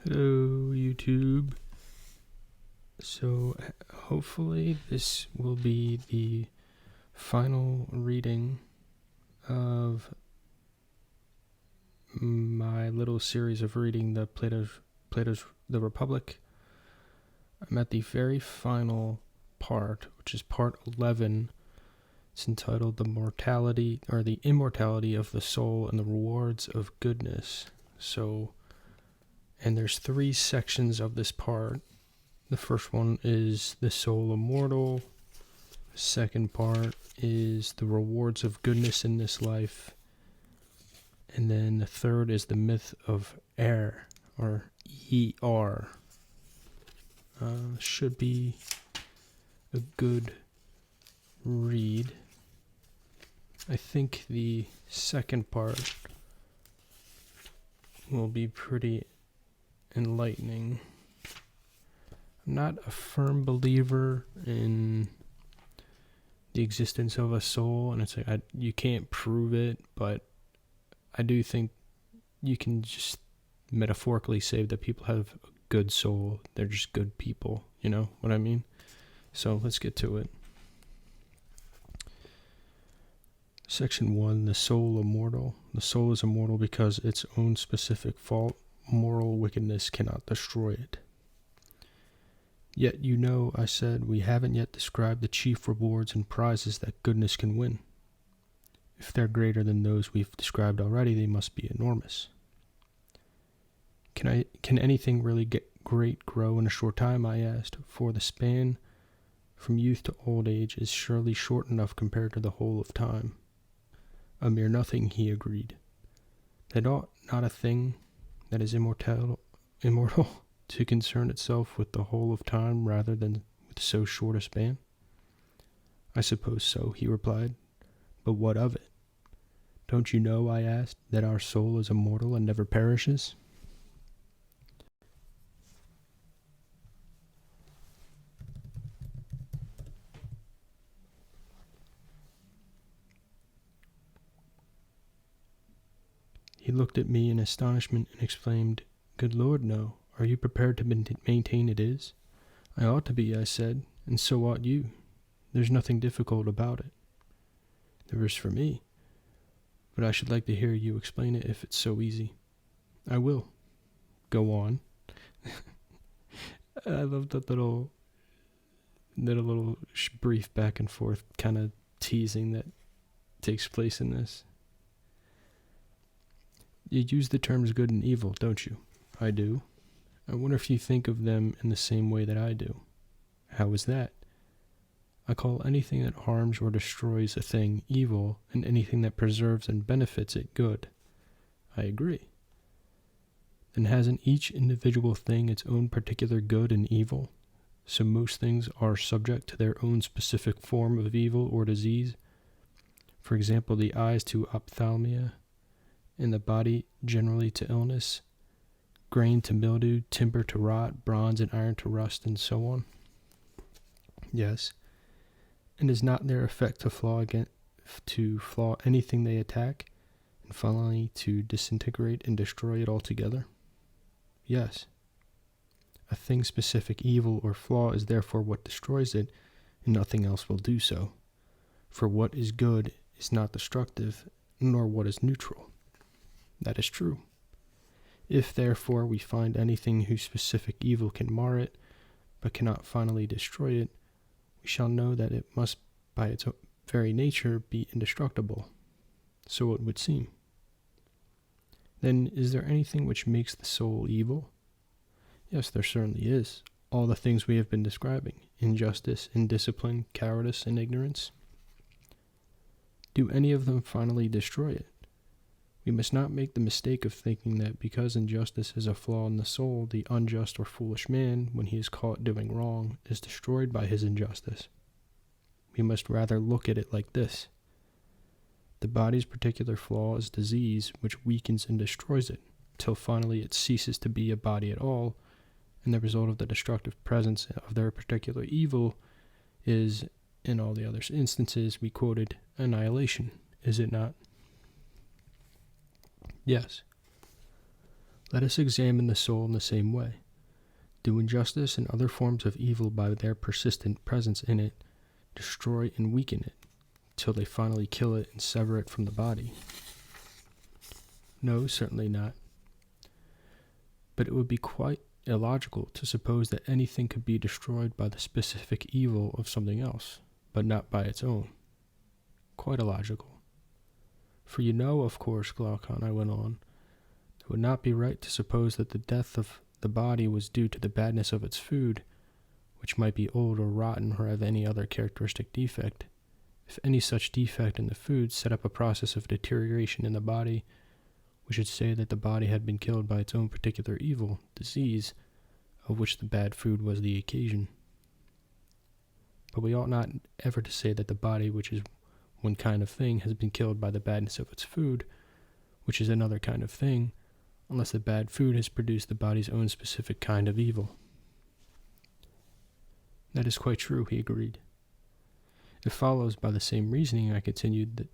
Hello, YouTube. So, hopefully, this will be the final reading of my little series of reading the Plato's The Republic. I'm at the very final part, which is part 11. It's entitled The Immortality of the Soul and the Rewards of Goodness. And there's 3 sections of this part. The first one is the Soul Immortal. The second part is the rewards of goodness in this life. And then the third is the myth of air, or ER. Should be a good read. I think the second part will be pretty enlightening. I'm not a firm believer in the existence of a soul, and it's like you can't prove it, but I do think you can just metaphorically say that people have a good soul. They're just good people, you know what I mean? So let's get to it. Section 1, the Soul Immortal. The soul is immortal because its own specific fault, moral wickedness, cannot destroy it. Yet I said, we haven't yet described the chief rewards and prizes that goodness can win. If they're greater than those we've described already, they must be enormous. Can anything really get great grow in a short time, I asked, for the span from youth to old age is surely short enough compared to the whole of time. A mere nothing, he agreed. That ought not a thing that is immortal to concern itself with the whole of time rather than with so short a span? I suppose so, he replied. But what of it? Don't you know, I asked, that our soul is immortal and never perishes? He looked at me in astonishment and exclaimed, Good Lord, no. Are you prepared to maintain it is? I ought to be, I said, and so ought you. There's nothing difficult about it. There is for me. But I should like to hear you explain it if it's so easy. I will. Go on. I love that little brief back and forth kind of teasing that takes place in this. You use the terms good and evil, don't you? I do. I wonder if you think of them in the same way that I do. How is that? I call anything that harms or destroys a thing evil, and anything that preserves and benefits it good. I agree. Then hasn't each individual thing its own particular good and evil? So most things are subject to their own specific form of evil or disease. For example, the eyes to ophthalmia, and the body generally to illness, grain to mildew, timber to rot, bronze and iron to rust, and so on. Yes. And is not their effect to flaw anything they attack, and finally to disintegrate and destroy it altogether? Yes. A thing's specific evil or flaw is therefore what destroys it, and nothing else will do so. For what is good is not destructive, nor what is neutral. That is true. If, therefore, we find anything whose specific evil can mar it, but cannot finally destroy it, we shall know that it must, by its very nature, be indestructible. So it would seem. Then, is there anything which makes the soul evil? Yes, there certainly is. All the things we have been describing: injustice, indiscipline, cowardice, and ignorance. Do any of them finally destroy it? We must not make the mistake of thinking that because injustice is a flaw in the soul, the unjust or foolish man, when he is caught doing wrong, is destroyed by his injustice. We must rather look at it like this. The body's particular flaw is disease, which weakens and destroys it, till finally it ceases to be a body at all, and the result of the destructive presence of their particular evil is, in all the other instances we quoted, annihilation, is it not? Yes. Let us examine the soul in the same way. Do injustice and other forms of evil by their persistent presence in it destroy and weaken it, till they finally kill it and sever it from the body? No, certainly not. But it would be quite illogical to suppose that anything could be destroyed by the specific evil of something else, but not by its own. Quite illogical. For you know, of course, Glaucon, I went on, it would not be right to suppose that the death of the body was due to the badness of its food, which might be old or rotten or have any other characteristic defect. If any such defect in the food set up a process of deterioration in the body, we should say that the body had been killed by its own particular evil, disease, of which the bad food was the occasion. But we ought not ever to say that the body, which is one kind of thing, has been killed by the badness of its food, which is another kind of thing, unless the bad food has produced the body's own specific kind of evil. That is quite true, he agreed. It follows by the same reasoning, I continued,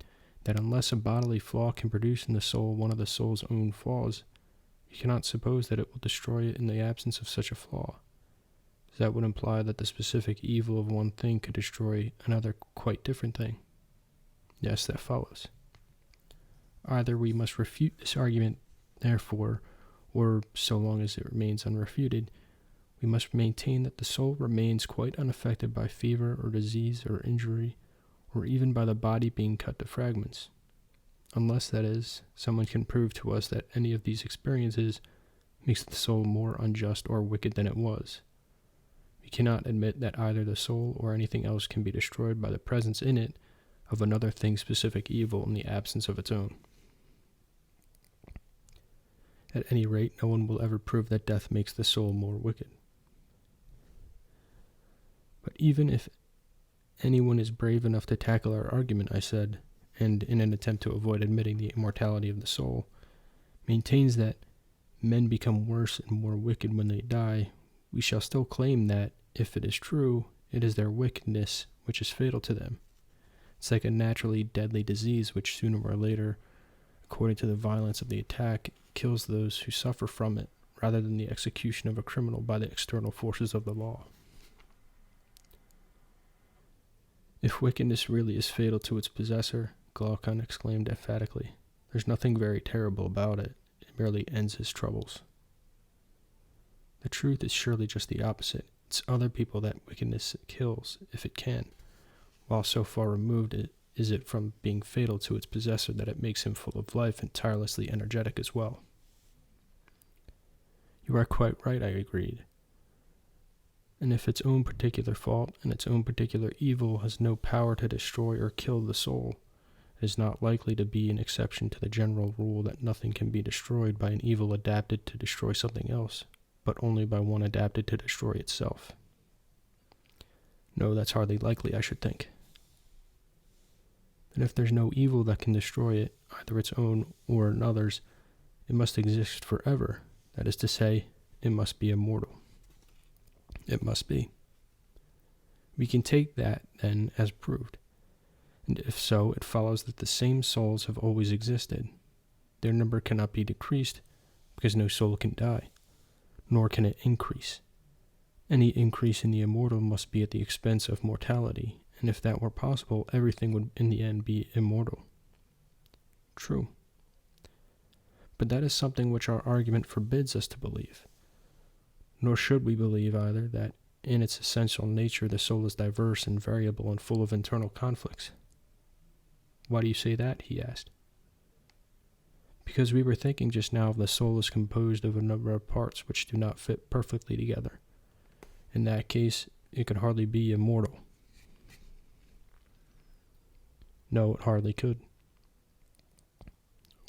that unless a bodily flaw can produce in the soul one of the soul's own flaws, you cannot suppose that it will destroy it in the absence of such a flaw. That would imply that the specific evil of one thing could destroy another quite different thing. Yes, that follows. Either we must refute this argument, therefore, or so long as it remains unrefuted, we must maintain that the soul remains quite unaffected by fever or disease or injury, or even by the body being cut to fragments, unless, that is, someone can prove to us that any of these experiences makes the soul more unjust or wicked than it was. We cannot admit that either the soul or anything else can be destroyed by the presence in it of another thing's specific evil in the absence of its own. At any rate, no one will ever prove that death makes the soul more wicked. But even if anyone is brave enough to tackle our argument, I said, and in an attempt to avoid admitting the immortality of the soul, maintains that men become worse and more wicked when they die, we shall still claim that, if it is true, it is their wickedness which is fatal to them. It's like a naturally deadly disease which sooner or later, according to the violence of the attack, kills those who suffer from it, rather than the execution of a criminal by the external forces of the law. If wickedness really is fatal to its possessor, Glaucon exclaimed emphatically, there's nothing very terrible about it. It merely ends his troubles. The truth is surely just the opposite. It's other people that wickedness kills, if it can, while so far removed is it from being fatal to its possessor that it makes him full of life and tirelessly energetic as well. You are quite right, I agreed. And if its own particular fault and its own particular evil has no power to destroy or kill the soul, it is not likely to be an exception to the general rule that nothing can be destroyed by an evil adapted to destroy something else, but only by one adapted to destroy itself. No, that's hardly likely, I should think. And if there's no evil that can destroy it, either its own or another's, it must exist forever. That is to say, it must be immortal. It must be. We can take that, then, as proved. And if so, it follows that the same souls have always existed. Their number cannot be decreased, because no soul can die, nor can it increase. Any increase in the immortal must be at the expense of mortality, and if that were possible, everything would in the end be immortal. True. But that is something which our argument forbids us to believe. Nor should we believe either that in its essential nature the soul is diverse and variable and full of internal conflicts. Why do you say that? He asked. Because we were thinking just now of the soul as composed of a number of parts which do not fit perfectly together. In that case, it could hardly be immortal. No, it hardly could.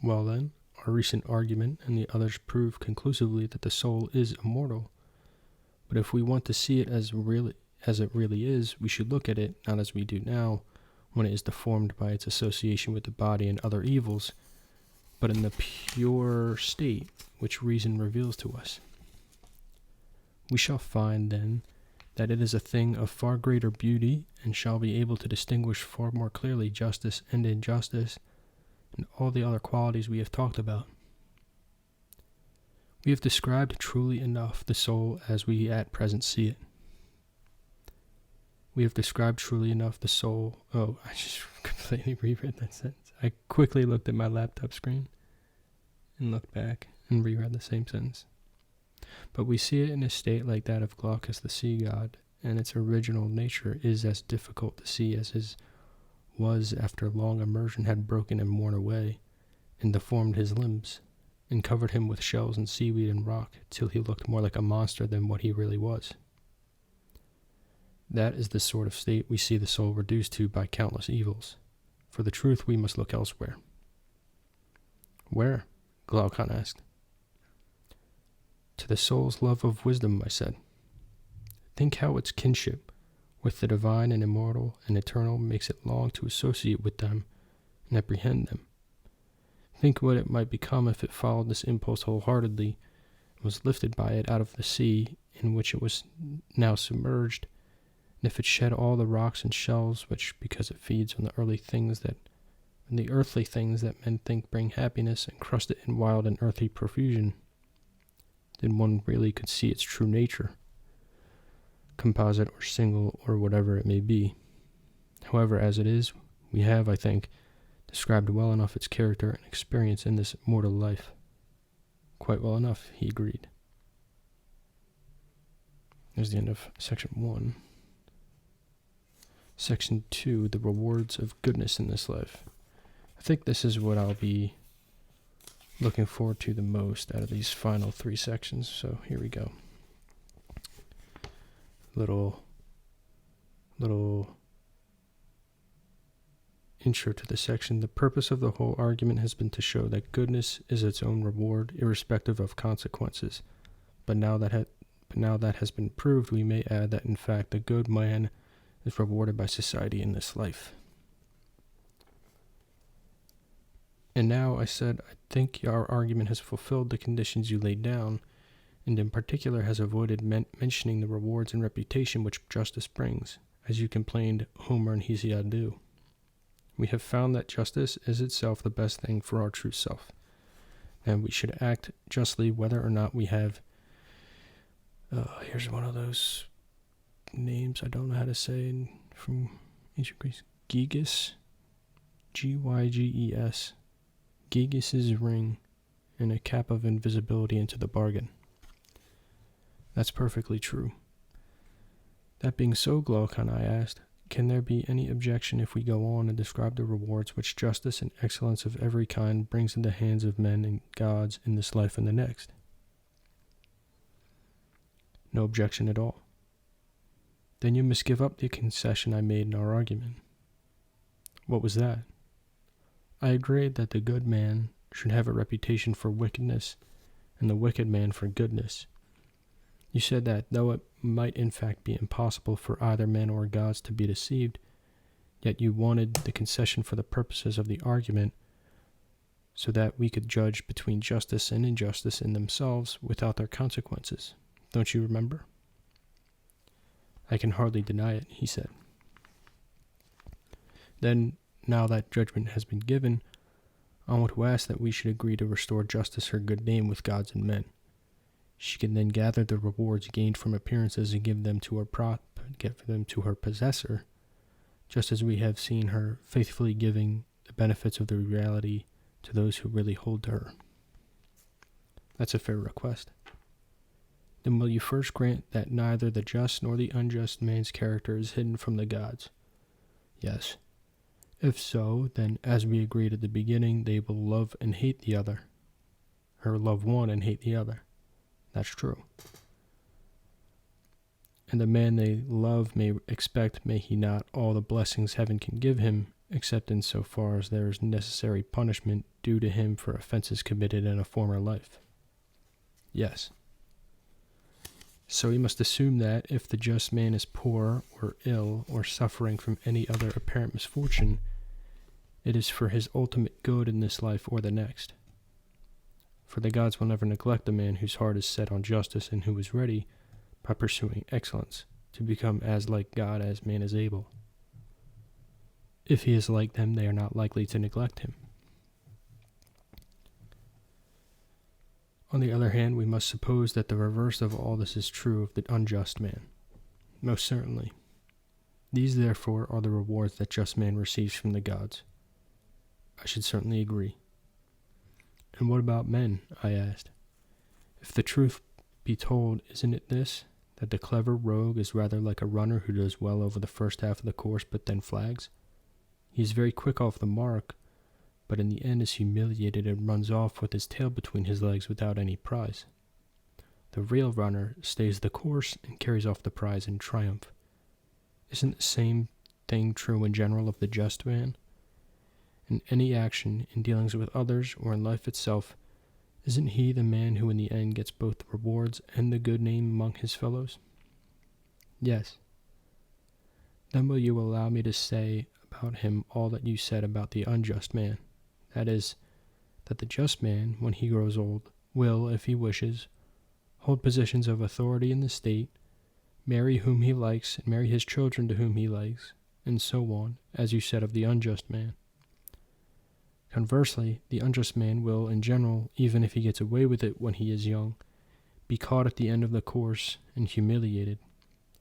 Well then, our recent argument and the others prove conclusively that the soul is immortal. But if we want to see it as it really is, we should look at it, not as we do now, when it is deformed by its association with the body and other evils, but in the pure state which reason reveals to us. We shall find, then, that it is a thing of far greater beauty, and shall be able to distinguish far more clearly justice and injustice, and all the other qualities we have talked about. We have described truly enough the soul as we at present see it. We have described truly enough the soul. Oh, I just completely reread that sentence. I quickly looked at my laptop screen and looked back and reread the same sentence. But we see it in a state like that of Glaucus the sea god, and its original nature is as difficult to see as his was after long immersion had broken and worn away, and deformed his limbs, and covered him with shells and seaweed and rock, till he looked more like a monster than what he really was. That is the sort of state we see the soul reduced to by countless evils. For the truth we must look elsewhere. Where? Glaucon asked. To the soul's love of wisdom, I said. Think how its kinship with the divine and immortal and eternal makes it long to associate with them and apprehend them. Think what it might become if it followed this impulse wholeheartedly and was lifted by it out of the sea in which it was now submerged, and if it shed all the rocks and shells which, because it feeds on the earthly things that men think bring happiness, and crust it in wild and earthy profusion, then one really could see its true nature, composite or single or whatever it may be. However, as it is, we have, I think, described well enough its character and experience in this mortal life. Quite well enough, he agreed. There's the end of section 1. Section 2, the rewards of goodness in this life. I think this is what I'll be looking forward to the most out of these final 3 sections. So here we go. Little intro to the section. The purpose of the whole argument has been to show that goodness is its own reward, irrespective of consequences. But now that has been proved, we may add that in fact the good man is rewarded by society in this life. And now, I said, I think our argument has fulfilled the conditions you laid down, and in particular has avoided mentioning the rewards and reputation which justice brings, as you complained Homer and Hesiod do. We have found that justice is itself the best thing for our true self, and we should act justly whether or not we have... here's one of those names I don't know how to say from ancient Greece. Gyges, Gyges, Gyges's ring, and a cap of invisibility into the bargain. That's perfectly true. That being so, Glaucon, I asked, can there be any objection if we go on and describe the rewards which justice and excellence of every kind brings in the hands of men and gods in this life and the next? No objection at all. Then you must give up the concession I made in our argument. What was that? I agreed that the good man should have a reputation for wickedness, and the wicked man for goodness. You said that, though it might in fact be impossible for either men or gods to be deceived, yet you wanted the concession for the purposes of the argument, so that we could judge between justice and injustice in themselves without their consequences. Don't you remember? I can hardly deny it, he said. Then, now that judgment has been given, I want to ask that we should agree to restore justice her good name with gods and men. She can then gather the rewards gained from appearances and give them to her possessor, just as we have seen her faithfully giving the benefits of the reality to those who really hold to her. That's a fair request. Then will you first grant that neither the just nor the unjust man's character is hidden from the gods? Yes. If so, then, as we agreed at the beginning, they will love and hate the other. Or love one and hate the other. That's true. And the man they love may expect, may he not, all the blessings heaven can give him, except in so far as there is necessary punishment due to him for offenses committed in a former life. Yes. So we must assume that, if the just man is poor or ill or suffering from any other apparent misfortune, it is for his ultimate good in this life or the next. For the gods will never neglect a man whose heart is set on justice and who is ready, by pursuing excellence, to become as like God as man is able. If he is like them, they are not likely to neglect him. On the other hand, we must suppose that the reverse of all this is true of the unjust man. Most certainly. These, therefore, are the rewards that just man receives from the gods. I should certainly agree. And what about men? I asked. If the truth be told, isn't it this, that the clever rogue is rather like a runner who does well over the first half of the course but then flags? He is very quick off the mark, but in the end is humiliated and runs off with his tail between his legs without any prize. The real runner stays the course and carries off the prize in triumph. Isn't the same thing true in general of the just man? In any action, in dealings with others, or in life itself, isn't he the man who in the end gets both the rewards and the good name among his fellows? Yes. Then will you allow me to say about him all that you said about the unjust man? That is, that the just man, when he grows old, will, if he wishes, hold positions of authority in the state, marry whom he likes, and marry his children to whom he likes, and so on, as you said of the unjust man. Conversely, the unjust man will, in general, even if he gets away with it when he is young, be caught at the end of the course and humiliated.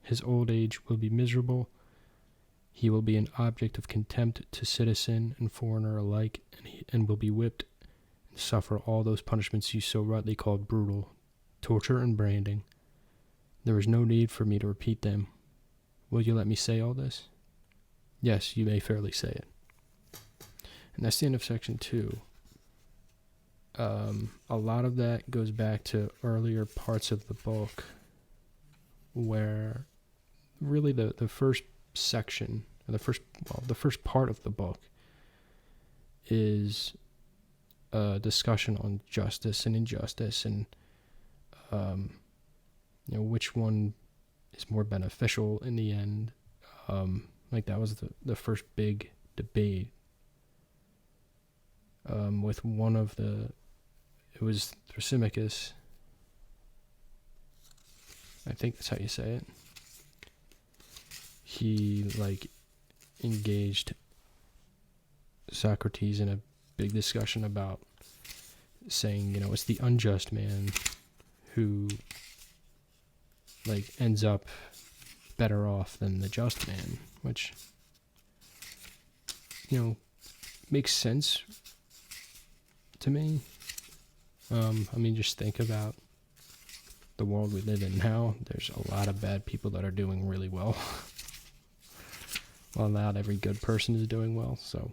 His old age will be miserable. He will be an object of contempt to citizen and foreigner alike, and will be whipped and suffer all those punishments you so rightly called brutal, torture and branding. There is no need for me to repeat them. Will you let me say all this? Yes, you may fairly say it. And that's the end of section 2. A lot of that goes back to earlier parts of the book where really the first section, or the first part of the book is a discussion on justice and injustice and which one is more beneficial in the end. Like that was the first big debate. With one of it was Thrasymachus. I think that's how you say it. He engaged Socrates in a big discussion about saying, it's the unjust man who ends up better off than the just man, which makes sense to me. Just think about the world we live in now. There's a lot of bad people that are doing really well. Well, not every good person is doing well, so.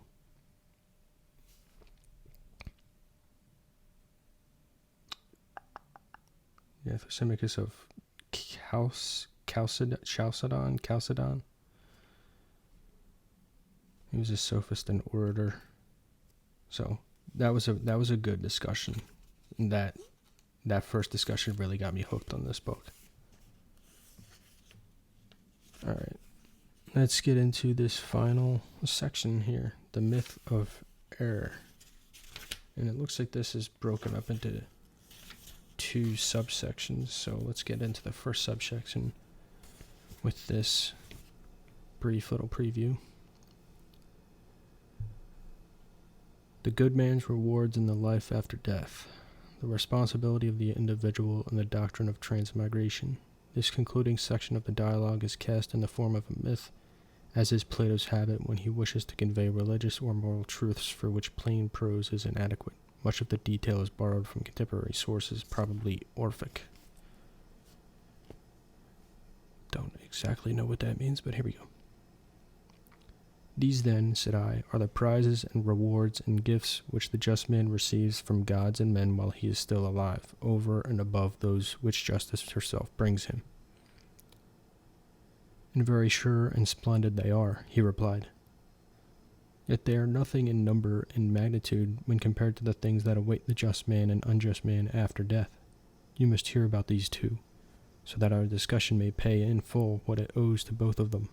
Yeah, Thrasymachus of Chalcedon. He was a sophist and orator. So that was a good discussion. That first discussion really got me hooked on this book. All right, let's get into this final section here, the myth of error. And it looks like this is broken up into 2 subsections. So let's get into the first subsection with this brief little preview. The good man's rewards in the life after death. The responsibility of the individual and the doctrine of transmigration. This concluding section of the dialogue is cast in the form of a myth, as is Plato's habit when he wishes to convey religious or moral truths for which plain prose is inadequate. Much of the detail is borrowed from contemporary sources, probably Orphic. Don't exactly know what that means, but here we go. These then, said I, are the prizes and rewards and gifts which the just man receives from gods and men while he is still alive, over and above those which justice herself brings him. And very sure and splendid they are, he replied. Yet they are nothing in number and magnitude when compared to the things that await the just man and unjust man after death. You must hear about these too, so that our discussion may pay in full what it owes to both of them.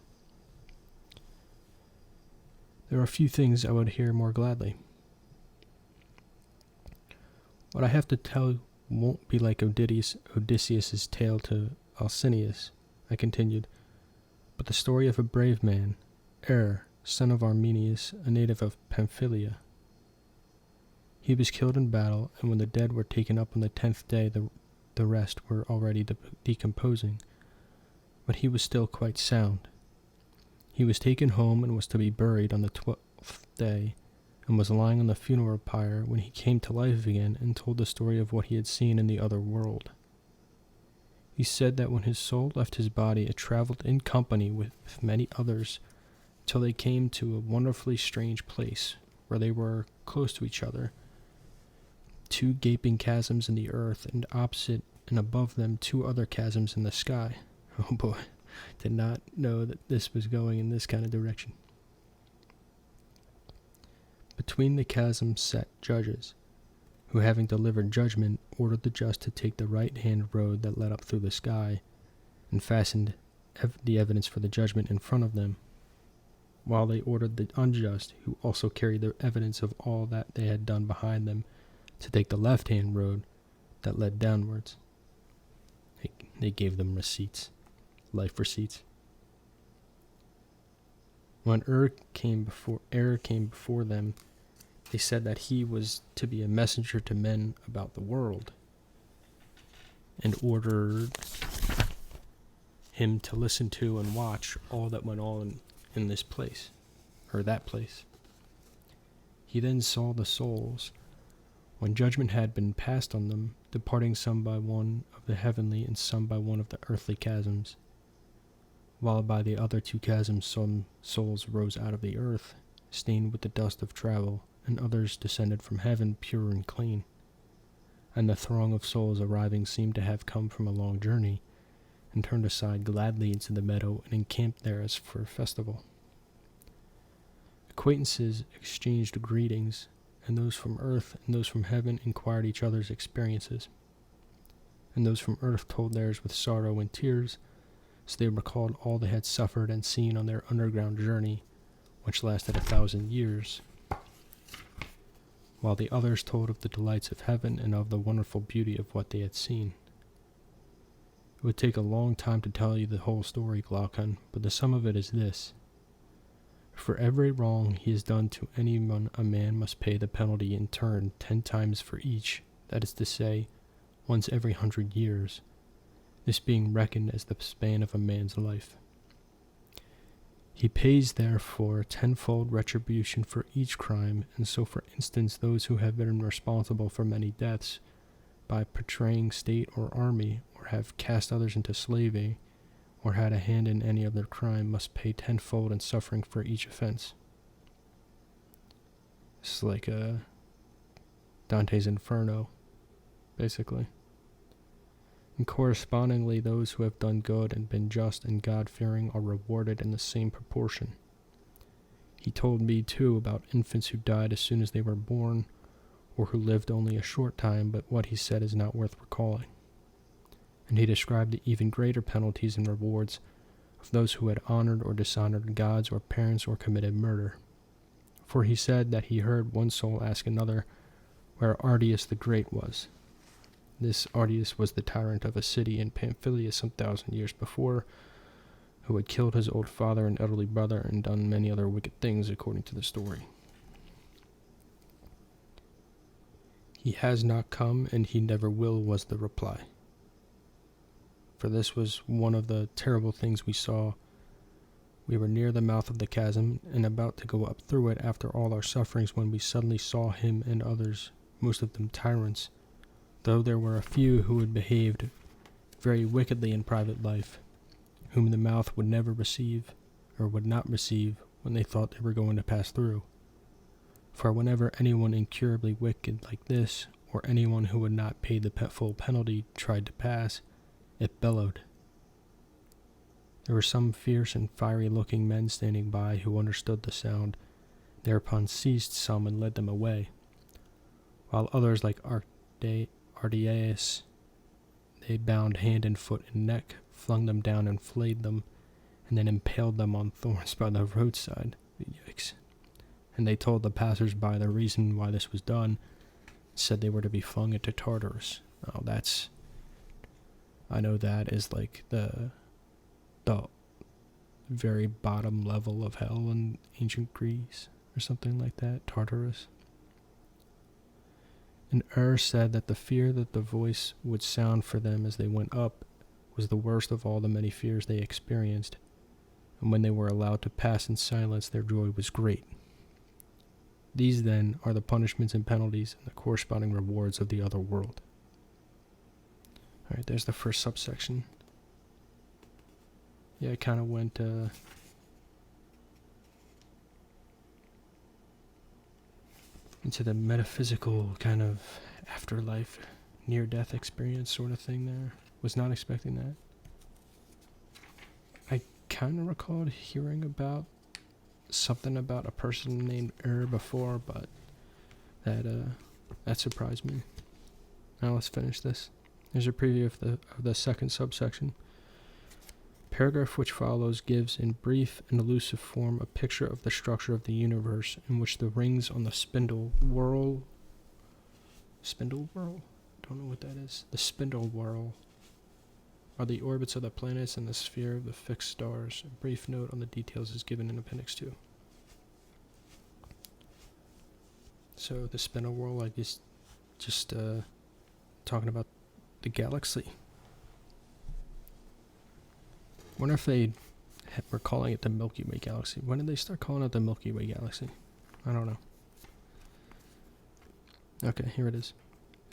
There are few things I would hear more gladly. What I have to tell won't be like Odysseus' tale to Alcinous, I continued, but the story of a brave man, Er, son of Arminius, a native of Pamphylia. He was killed in battle, and when the dead were taken up on the 10th day, the rest were already decomposing, but he was still quite sound. He was taken home and was to be buried on the 12th day, and was lying on the funeral pyre when he came to life again and told the story of what he had seen in the other world. He said that when his soul left his body, it traveled in company with many others till they came to a wonderfully strange place where they were close to each other, 2 gaping chasms in the earth, and opposite and above them 2 other chasms in the sky. Oh boy, did not know that this was going in this kind of direction. Between the chasms sat judges, who, having delivered judgment, ordered the just to take the right-hand road that led up through the sky, and fastened the evidence for the judgment in front of them, while they ordered the unjust, who also carried the evidence of all that they had done behind them, to take the left-hand road that led downwards. They gave them receipts, life receipts. When error came before them, they said that he was to be a messenger to men about the world, and ordered him to listen to and watch all that went on in this place, or that place. He then saw the souls, when judgment had been passed on them, departing some by one of the heavenly and some by one of the earthly chasms, while by the other 2 chasms some souls rose out of the earth, stained with the dust of travel, and others descended from heaven pure and clean. And the throng of souls arriving seemed to have come from a long journey, and turned aside gladly into the meadow and encamped there as for a festival. Acquaintances exchanged greetings, and those from earth and those from heaven inquired each other's experiences. And those from earth told theirs with sorrow and tears, so they recalled all they had suffered and seen on their underground journey, which lasted 1,000 years, while the others told of the delights of heaven and of the wonderful beauty of what they had seen. It would take a long time to tell you the whole story, Glaucon, but the sum of it is this. For every wrong he has done to anyone, a man must pay the penalty in turn 10 times for each, that is to say, once every 100 years, this being reckoned as the span of a man's life. He pays therefore 10-fold retribution for each crime, and so for instance those who have been responsible for many deaths by betraying state or army, or have cast others into slavery, or had a hand in any other crime, must pay 10-fold in suffering for each offense. It's like Dante's Inferno, basically. And correspondingly, those who have done good and been just and God-fearing are rewarded in the same proportion. He told me, too, about infants who died as soon as they were born, or who lived only a short time, but what he said is not worth recalling. And he described the even greater penalties and rewards of those who had honored or dishonored gods or parents or committed murder. For he said that he heard one soul ask another where Artius the Great was. This Artius was the tyrant of a city in Pamphylia some 1,000 years before, who had killed his old father and elderly brother and done many other wicked things according to the story. He has not come, and he never will, was the reply. For this was one of the terrible things we saw. We were near the mouth of the chasm, and about to go up through it after all our sufferings, when we suddenly saw him and others, most of them tyrants, though there were a few who had behaved very wickedly in private life, whom the mouth would never receive, or would not receive, when they thought they were going to pass through. For whenever anyone incurably wicked like this, or anyone who would not pay the full penalty, tried to pass, it bellowed. There were some fierce and fiery-looking men standing by who understood the sound, thereupon seized some and led them away, while others, like Artiaeus, they bound hand and foot and neck, flung them down and flayed them, and then impaled them on thorns by the roadside. Yikes. And they told the passers-by the reason why this was done, said they were to be flung into Tartarus. Oh, I know that is like the very bottom level of hell in ancient Greece, or something like that, Tartarus. And said that the fear that the voice would sound for them as they went up was the worst of all the many fears they experienced, and when they were allowed to pass in silence, their joy was great. These, then, are the punishments and penalties and the corresponding rewards of the other world. Alright, there's the first subsection. Yeah, it kind of went, into the metaphysical kind of afterlife, near-death experience sort of thing there. Was not expecting that. I kind of recalled hearing about something about a person named before, but that surprised me. Now let's finish this. Here's a preview of the second subsection. Paragraph which follows gives in brief and elusive form a picture of the structure of the universe in which the rings on the spindle whirl. Spindle whirl? Don't know what that is. The spindle whirl are the orbits of the planets and the sphere of the fixed stars. A brief note on the details is given in Appendix 2. So the spindle whirl, I guess, just talking about the galaxy. Wonder if they were calling it the Milky Way galaxy. When did they start calling it the Milky Way galaxy? I don't know. Okay, here it is.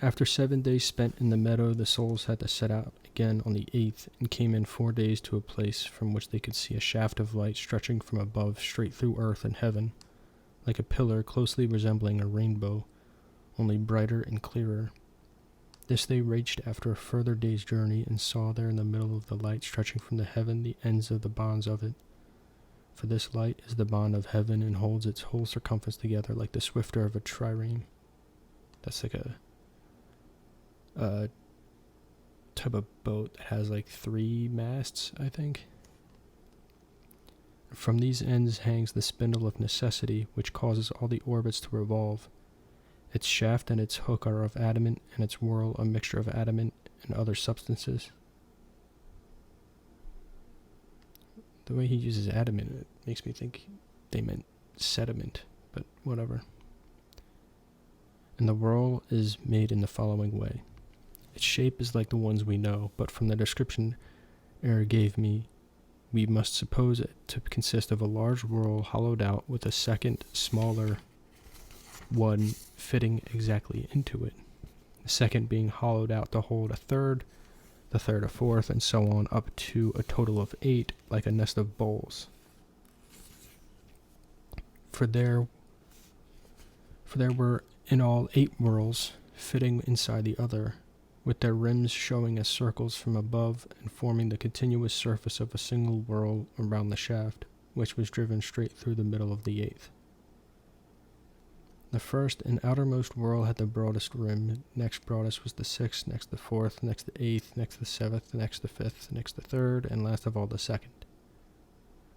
After 7 days spent in the meadow, the souls had to set out again on the 8th, and came in 4 days to a place from which they could see a shaft of light stretching from above straight through earth and heaven, like a pillar closely resembling a rainbow, only brighter and clearer. This they reached after a further day's journey, and saw there in the middle of the light stretching from the heaven the ends of the bonds of it. For this light is the bond of heaven, and holds its whole circumference together like the swifter of a trireme. That's like a type of boat that has like 3 masts, I think. From these ends hangs the spindle of necessity, which causes all the orbits to revolve. Its shaft and its hook are of adamant, and its whirl a mixture of adamant and other substances. The way he uses adamant, it makes me think they meant sediment, but whatever. And the whirl is made in the following way. Its shape is like the ones we know, but from the description gave me, we must suppose it to consist of a large whirl hollowed out with a second, smaller one fitting exactly into it, the second being hollowed out to hold a third, the third a fourth, and so on up to a total of 8, like a nest of bowls. For there were in all 8 whirls fitting inside the other, with their rims showing as circles from above and forming the continuous surface of a single whirl around the shaft, which was driven straight through the middle of the 8th. The first and outermost whirl had the broadest rim, next broadest was the 6th, next the 4th, next the 8th, next the 7th, next the 5th, next the 3rd, and last of all the 2nd.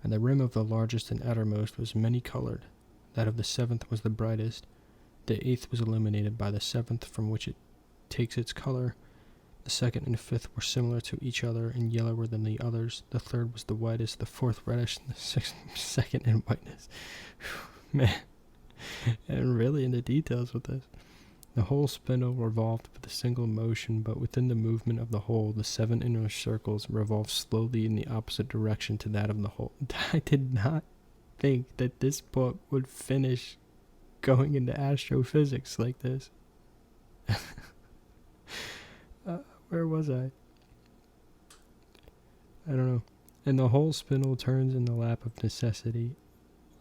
And the rim of the largest and outermost was many-colored. That of the 7th was the brightest. The 8th was illuminated by the 7th, from which it takes its color. The 2nd and 5th were similar to each other and yellower than the others. The 3rd was the whitest, the 4th reddish, and the 6th second in whiteness. Man. And really into details with this. The whole spindle revolved with a single motion, but within the movement of the whole, the 7 inner circles revolved slowly in the opposite direction to that of the whole. I did not think that this book would finish going into astrophysics like this. Where was I? I don't know. And the whole spindle turns in the lap of necessity,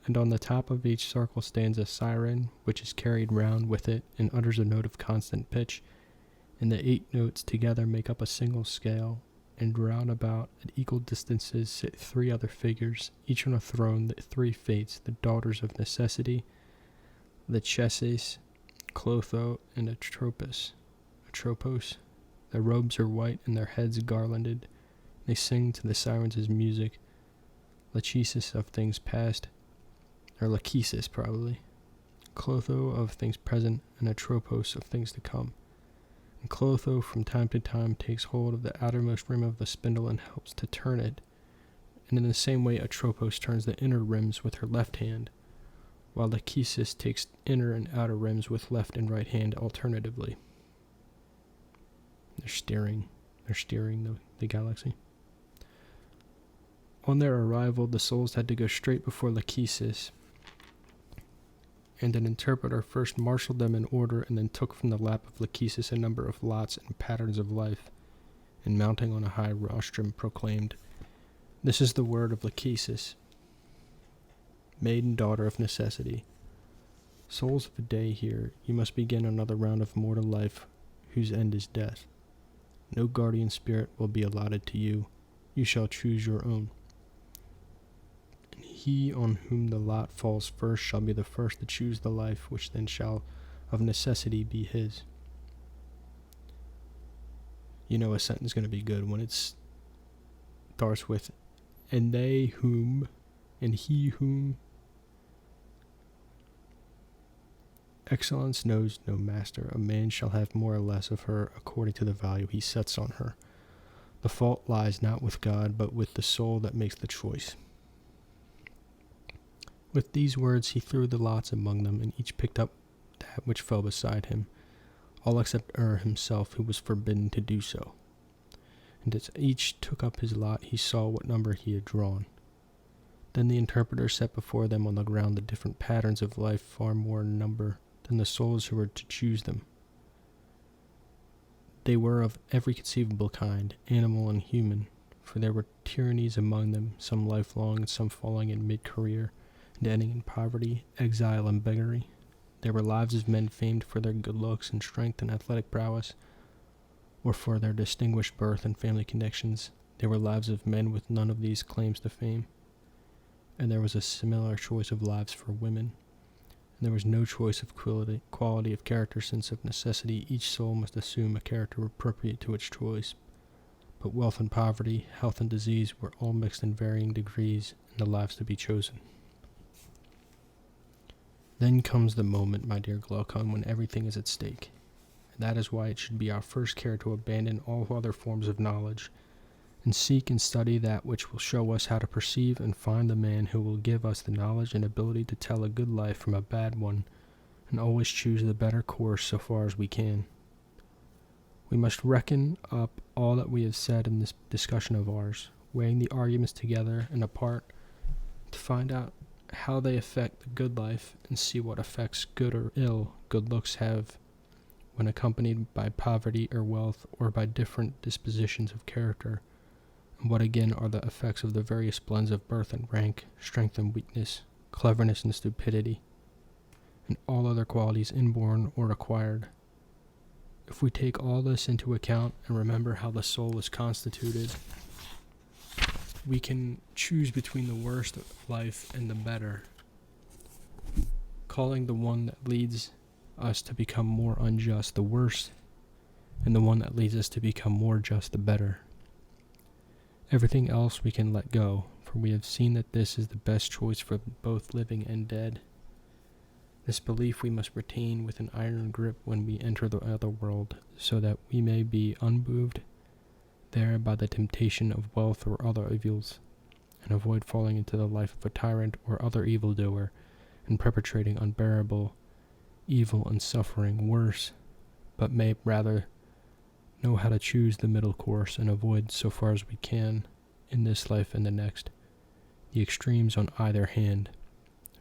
and on the top of each circle stands a siren, which is carried round with it and utters a note of constant pitch, and the 8 notes together make up a single scale, and round about at equal distances sit 3 other figures, each on a throne, the 3 fates, the daughters of necessity, Lachesis, Clotho, and Atropos. Their robes are white and their heads garlanded. They sing to the sirens as music, Lachesis of things past, or Lachesis probably, Clotho of things present, and Atropos of things to come. And Clotho from time to time takes hold of the outermost rim of the spindle and helps to turn it, and in the same way Atropos turns the inner rims with her left hand, while Lachesis takes inner and outer rims with left and right hand alternatively. They're steering the galaxy. On their arrival, the souls had to go straight before Lachesis, and an interpreter first marshaled them in order and then took from the lap of Lachesis a number of lots and patterns of life, and mounting on a high rostrum proclaimed, "This is the word of Lachesis, maiden daughter of necessity. Souls of a day here, you must begin another round of mortal life whose end is death. No guardian spirit will be allotted to you. You shall choose your own. And he on whom the lot falls first shall be the first to choose the life which then shall of necessity be his." You know a sentence is going to be good when it starts with, "and they whom, and he whom." Excellence knows no master. A man shall have more or less of her according to the value he sets on her. The fault lies not with God, but with the soul that makes the choice. With these words he threw the lots among them, and each picked up that which fell beside him, all except himself, who was forbidden to do so. And as each took up his lot, he saw what number he had drawn. Then the interpreter set before them on the ground the different patterns of life, far more in number than the souls who were to choose them. They were of every conceivable kind, animal and human, for there were tyrannies among them, some lifelong and some falling in mid-career, and ending in poverty, exile, and beggary. There were lives of men famed for their good looks and strength and athletic prowess, or for their distinguished birth and family connections. There were lives of men with none of these claims to fame. And there was a similar choice of lives for women. And there was no choice of quality of character, since of necessity each soul must assume a character appropriate to its choice. But wealth and poverty, health and disease were all mixed in varying degrees in the lives to be chosen. Then comes the moment, my dear Glaucon, when everything is at stake. And that is why it should be our first care to abandon all other forms of knowledge, and seek and study that which will show us how to perceive and find the man who will give us the knowledge and ability to tell a good life from a bad one, and always choose the better course so far as we can. We must reckon up all that we have said in this discussion of ours, weighing the arguments together and apart, to find out how they affect the good life, and see what effects, good or ill, good looks have when accompanied by poverty or wealth, or by different dispositions of character, and what again are the effects of the various blends of birth and rank, strength and weakness, cleverness and stupidity, and all other qualities inborn or acquired. If we take all this into account and remember how the soul is constituted, we can choose between the worst life and the better, calling the one that leads us to become more unjust the worst, and the one that leads us to become more just the better. Everything else we can let go, for we have seen that this is the best choice for both living and dead. This belief we must retain with an iron grip when we enter the other world, so that we may be unmoved there by the temptation of wealth or other evils, and avoid falling into the life of a tyrant or other evildoer, and perpetrating unbearable evil and suffering worse, but may rather know how to choose the middle course, and avoid, so far as we can, in this life and the next, the extremes on either hand,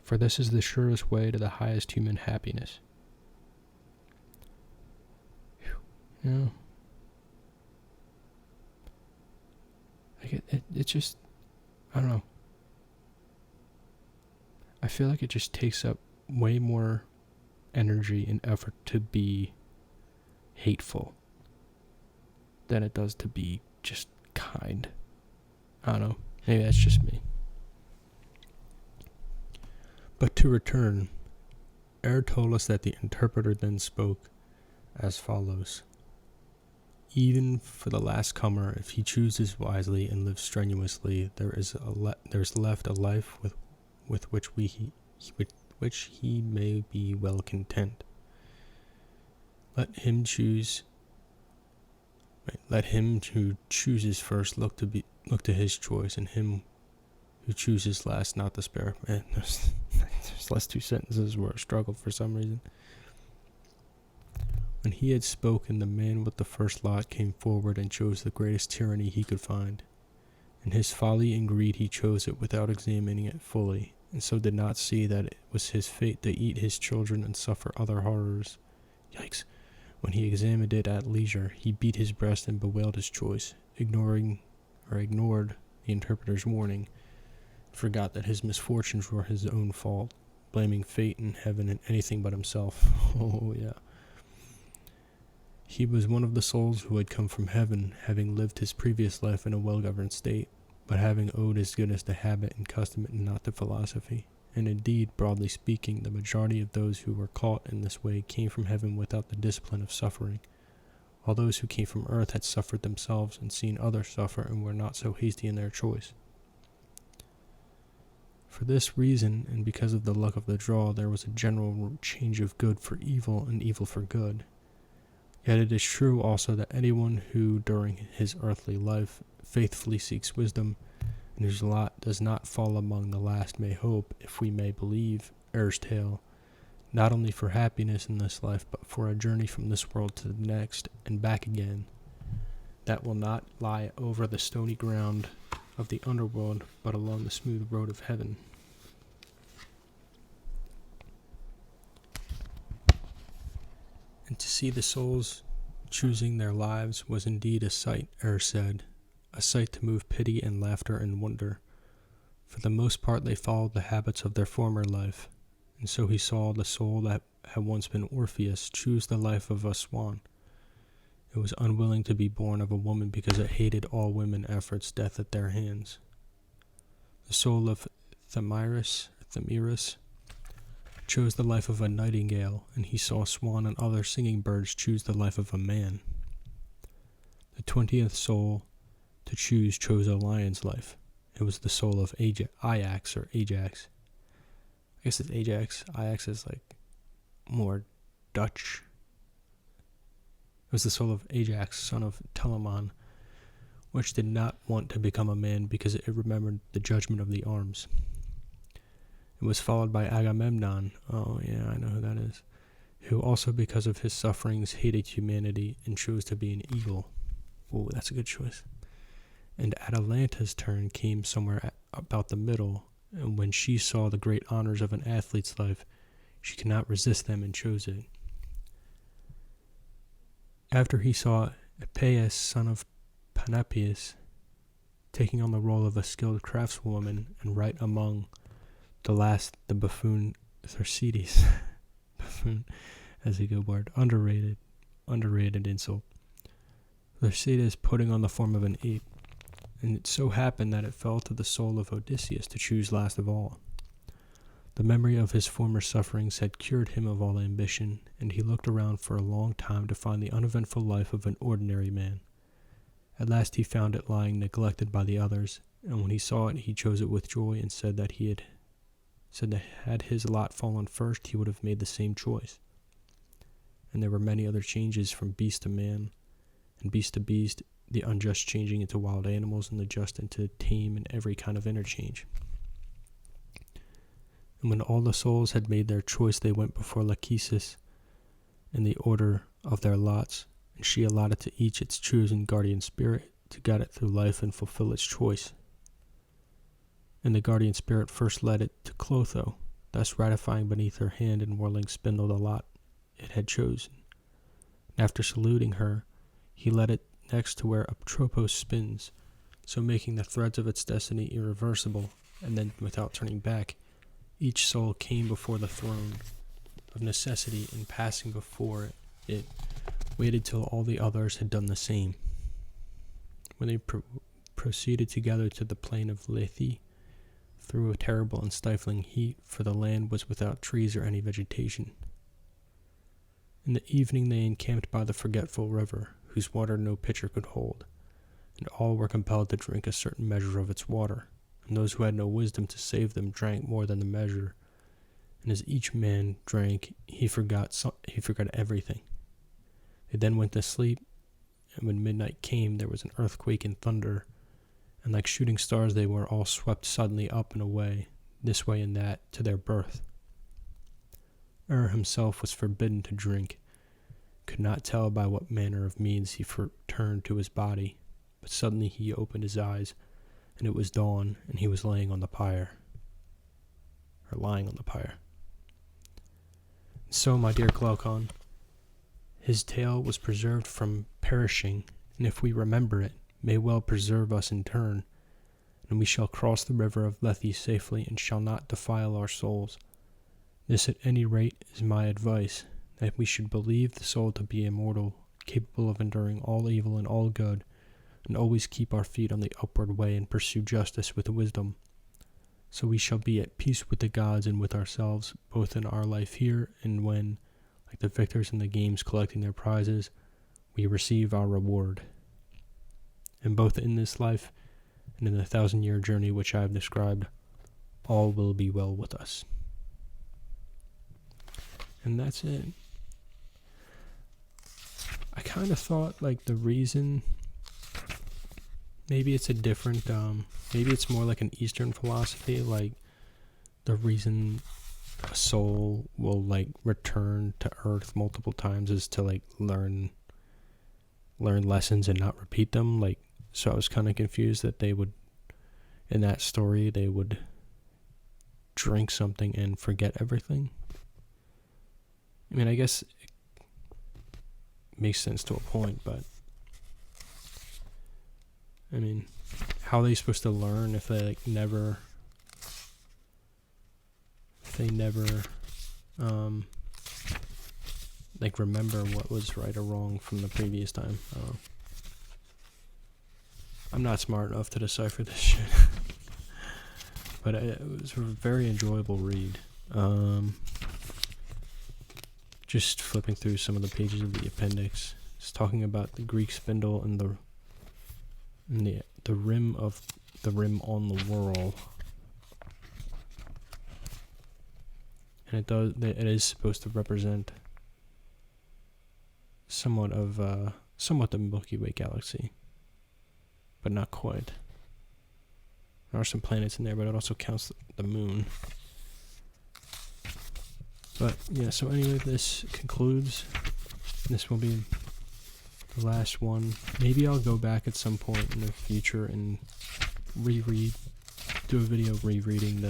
for this is the surest way to the highest human happiness. Yeah. Like it just, I don't know. I feel like it just takes up way more energy and effort to be hateful than it does to be just kind. I don't know. Maybe that's just me. But to return, Ere told us that the interpreter then spoke as follows. Even for the last comer, if he chooses wisely and lives strenuously, there's left a life with which he may be well content. Let him who chooses first look to his choice, and him who chooses last not despair. Man, Those last two sentences were a struggle for some reason. When he had spoken, the man with the first lot came forward and chose the greatest tyranny he could find. In his folly and greed he chose it without examining it fully, and so did not see that it was his fate to eat his children and suffer other horrors. Yikes. When he examined it at leisure, he beat his breast and bewailed his choice, ignored the interpreter's warning, forgot that his misfortunes were his own fault, blaming fate and heaven and anything but himself. Oh, yeah. He was one of the souls who had come from heaven, having lived his previous life in a well-governed state, but having owed his goodness to habit and custom and not to philosophy. And indeed, broadly speaking, the majority of those who were caught in this way came from heaven without the discipline of suffering, while those who came from earth had suffered themselves and seen others suffer and were not so hasty in their choice. For this reason, and because of the luck of the draw, there was a general change of good for evil and evil for good. Yet it is true also that anyone who, during his earthly life, faithfully seeks wisdom, and whose lot does not fall among the last, may hope, if we may believe Er's tale, not only for happiness in this life, but for a journey from this world to the next and back again, that will not lie over the stony ground of the underworld, but along the smooth road of heaven. And to see the souls choosing their lives was indeed a sight, said, a sight to move pity and laughter and wonder. For the most part they followed the habits of their former life, and so he saw the soul that had once been Orpheus choose the life of a swan. It was unwilling to be born of a woman because it hated all women efforts death at their hands. The soul of Thamyris chose the life of a nightingale, and he saw swan and other singing birds choose the life of a man. The 20th soul to choose chose a lion's life. It was the soul of Ajax. I guess it's Ajax. Ajax is like more Dutch. It was the soul of Ajax, son of Telamon, which did not want to become a man because it remembered the judgment of the arms. It was followed by Agamemnon, oh yeah, I know who that is, who also because of his sufferings hated humanity and chose to be an eagle. Oh, that's a good choice. And Atalanta's turn came somewhere about the middle, and when she saw the great honors of an athlete's life, she could not resist them and chose it. After he saw Epeius, son of Panapeus, taking on the role of a skilled craftswoman and right among the last, the buffoon Thersites. Buffoon, as a good word. Underrated insult. Thersites putting on the form of an ape. And it so happened that it fell to the soul of Odysseus to choose last of all. The memory of his former sufferings had cured him of all ambition, and he looked around for a long time to find the uneventful life of an ordinary man. At last he found it lying neglected by the others, and when he saw it he chose it with joy and said that had his lot fallen first he would have made the same choice. And there were many other changes from beast to man, and beast to beast, the unjust changing into wild animals, and the just into tame, and every kind of interchange. And when all the souls had made their choice, they went before Lachesis in the order of their lots, and she allotted to each its chosen guardian spirit to guide it through life and fulfill its choice. And the guardian spirit first led it to Clotho, thus ratifying beneath her hand and whirling spindle the lot it had chosen. And after saluting her, he led it next to where Atropos spins, so making the threads of its destiny irreversible, and then, without turning back, each soul came before the throne of necessity, and passing before it, waited till all the others had done the same. When they proceeded together to the plain of Lethe, through a terrible and stifling heat, for the land was without trees or any vegetation. In the evening they encamped by the forgetful river, whose water no pitcher could hold, and all were compelled to drink a certain measure of its water, and those who had no wisdom to save them drank more than the measure, and as each man drank, he forgot everything. They then went to sleep, and when midnight came, there was an earthquake and thunder, and like shooting stars they were all swept suddenly up and away, this way and that, to their birth, himself was forbidden to drink, could not tell by what manner of means he returned to his body, but suddenly he opened his eyes, and it was dawn, and he was lying on the pyre. So, my dear Glaucon, his tale was preserved from perishing, and if we remember it, may well preserve us in turn, and we shall cross the river of Lethe safely, and shall not defile our souls. This at any rate is my advice, that we should believe the soul to be immortal, capable of enduring all evil and all good, and always keep our feet on the upward way and pursue justice with wisdom. So we shall be at peace with the gods and with ourselves, both in our life here and when, like the victors in the games collecting their prizes, we receive our reward. And both in this life and in the 1,000-year journey which I have described, all will be well with us. And that's it. I kind of thought like the reason, maybe it's a different, maybe it's more like an Eastern philosophy, like the reason a soul will like return to Earth multiple times is to like learn lessons and not repeat them. Like, so I was kind of confused that they would, in that story, they would drink something and forget everything. I mean, I guess it makes sense to a point, but I mean, how are they supposed to learn if they never remember what was right or wrong from the previous time? I'm not smart enough to decipher this shit. But it was a very enjoyable read. Just flipping through some of the pages of the appendix. It's talking about the Greek spindle and the rim of the rim on the whirl. And it is supposed to represent somewhat the Milky Way galaxy, but not quite. There are some planets in there, but it also counts the moon. But yeah, so anyway, this concludes. This will be the last one. Maybe I'll go back at some point in the future and do a video rereading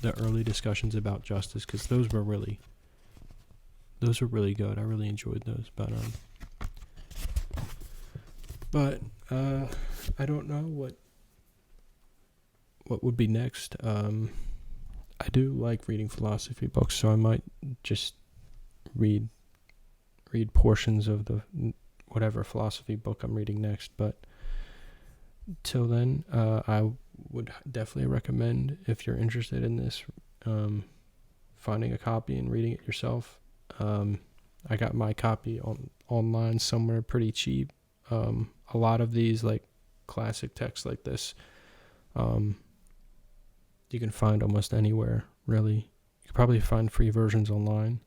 the early discussions about justice, because those were really good. I really enjoyed those. But I don't know what would be next. I do like reading philosophy books, so I might just read portions of the whatever philosophy book I'm reading next. But till then, I would definitely recommend, if you're interested in this, finding a copy and reading it yourself. I got my copy online somewhere pretty cheap. A lot of these like classic texts like this, you can find almost anywhere, really. You can probably find free versions online.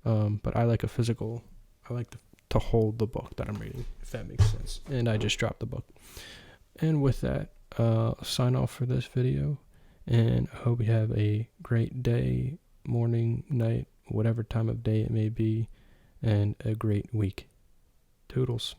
But I like I like to hold the book that I'm reading, if that makes sense. And I just dropped the book. And with that, I'll sign off for this video. And I hope you have a great day, morning, night, whatever time of day it may be, and a great week. Toodles.